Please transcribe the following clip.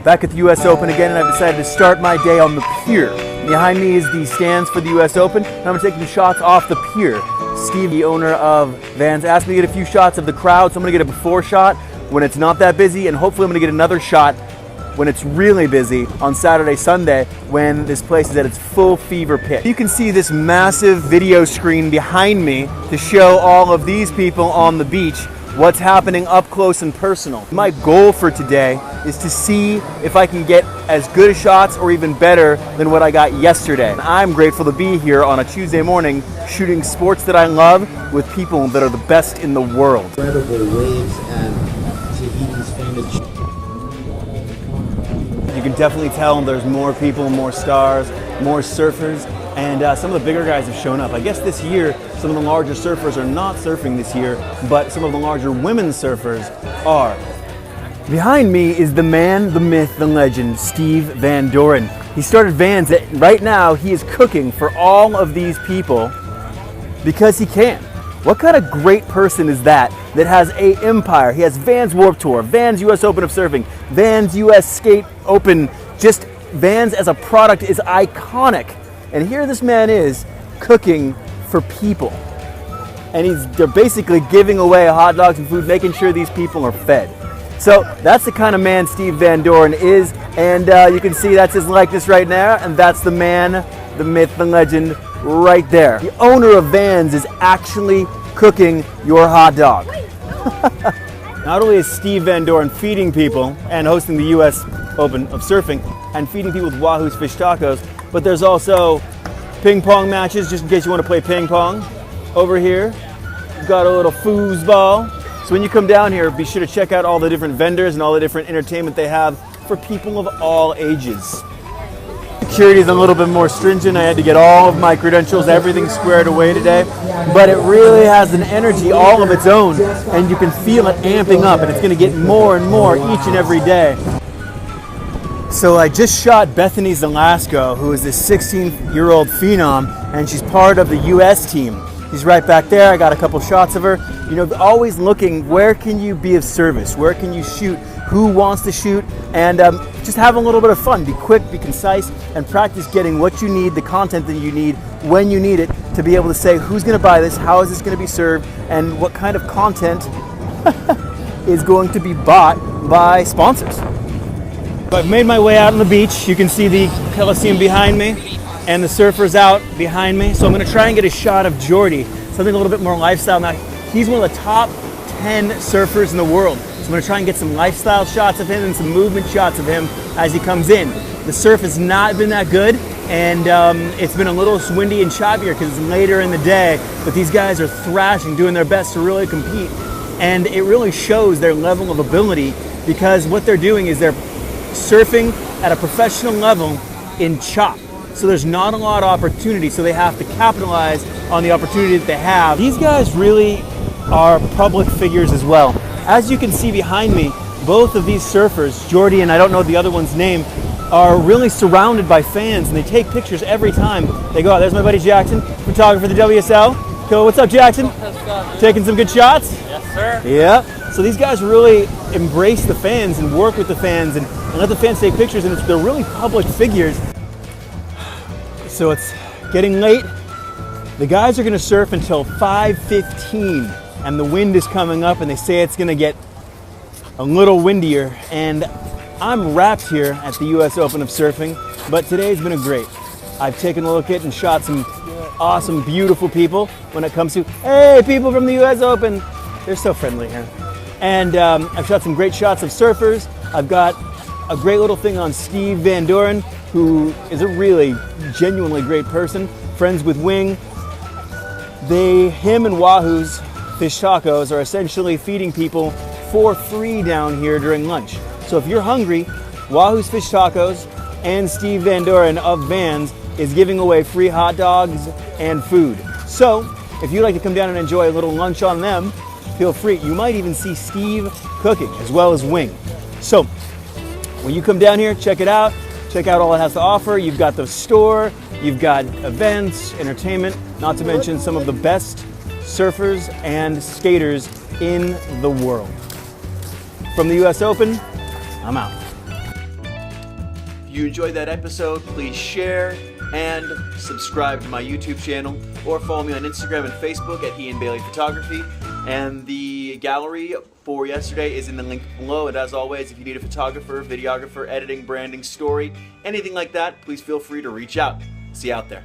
Back at the US Open again, and I've decided to start my day on the pier. Behind me is the stands for the US Open, and I'm taking shots off the pier. Steve, the owner of Vans, asked me to get a few shots of the crowd, so I'm gonna get a before shot when it's not that busy, and hopefully I'm gonna get another shot when it's really busy on Saturday, Sunday, when this place is at its full fever pitch. You can see this massive video screen behind me to show all of these people on the beach what's happening up close and personal. My goal for today is to see if I can get as good shots or even better than what I got yesterday. I'm grateful to be here on a Tuesday morning shooting sports that I love with people that are the best in the world. Incredible waves and Tahiti's famous. You can definitely tell there's more people, more stars, more surfers, and some of the bigger guys have shown up. I guess this year, some of the larger surfers are not surfing this year, but some of the larger women surfers are. Behind me is the man, the myth, the legend, Steve Van Doren. He started Vans. Right now, he is cooking for all of these people because he can. What kind of great person is that has a empire? He has Vans Warped Tour, Vans US Open of Surfing, Vans US Skate Open. Just Vans as a product is iconic. And here this man is cooking for people. And they're basically giving away hot dogs and food, making sure these people are fed. So that's the kind of man Steve Van Doren is. And you can see that's his likeness right now. And that's the man, the myth, the legend right there. The owner of Vans is actually cooking your hot dog. Not only is Steve Van Doren feeding people and hosting the US Open of Surfing and feeding people with Wahoo's Fish Tacos, but there's also ping pong matches, just in case you want to play ping pong. Over here, we've got a little foosball. So when you come down here, be sure to check out all the different vendors and all the different entertainment they have for people of all ages. Security is a little bit more stringent. I had to get all of my credentials, everything squared away today. But it really has an energy all of its own, and you can feel it amping up, and it's going to get more and more each and every day. So I just shot Bethany Zelasco, who is this 16-year-old phenom, and she's part of the US team. She's right back there. I got a couple shots of her. You know, always looking, where can you be of service? Where can you shoot? Who wants to shoot? And just have a little bit of fun. Be quick, be concise, and practice getting what you need, the content that you need, when you need it, to be able to say who's going to buy this, how is this going to be served, and what kind of content is going to be bought by sponsors. I've made my way out on the beach. You can see the Coliseum behind me and the surfers out behind me. So I'm going to try and get a shot of Jordy, something a little bit more lifestyle. Now, he's one of the top 10 surfers in the world. So I'm going to try and get some lifestyle shots of him and some movement shots of him as he comes in. The surf has not been that good, and it's been a little windy and choppier because it's later in the day, but these guys are thrashing, doing their best to really compete. And it really shows their level of ability, because what they're doing is they're surfing at a professional level in chop. So there's not a lot of opportunity, so they have to capitalize on the opportunity that they have. These guys really are public figures as well. As you can see behind me, both of these surfers, Jordy and I don't know the other one's name, are really surrounded by fans, and they take pictures every time they go out. There's my buddy Jackson, photographer for the WSL. Cool, what's up, Jackson? Taking some good shots? Yes, sir. Yeah. So these guys really embrace the fans and work with the fans and let the fans take pictures, and they're really public figures. So it's getting late. The guys are gonna surf until 5:15, and the wind is coming up, and they say it's gonna get a little windier. And I'm wrapped here at the US Open of Surfing, but today's been a great. I've taken a look at and shot some awesome, beautiful people when it comes to, hey, people from the US Open. They're so friendly here. And I've shot some great shots of surfers. I've got a great little thing on Steve Van Doren, who is a really genuinely great person, friends with Wing. Him and Wahoo's Fish Tacos are essentially feeding people for free down here during lunch. So if you're hungry, Wahoo's Fish Tacos and Steve Van Doren of Vans is giving away free hot dogs and food. So if you'd like to come down and enjoy a little lunch on them, feel free. You might even see Steve cooking as well as Wing. So when you come down here, check it out. Check out all it has to offer. You've got the store, you've got events, entertainment, not to mention some of the best surfers and skaters in the world. From the US Open, I'm out. If you enjoyed that episode, please share and subscribe to my YouTube channel, or follow me on Instagram and Facebook at Ian Bailey Photography. And the gallery for yesterday is in the link below. And as always, if you need a photographer, videographer, editing, branding, story, anything like that, please feel free to reach out. See you out there.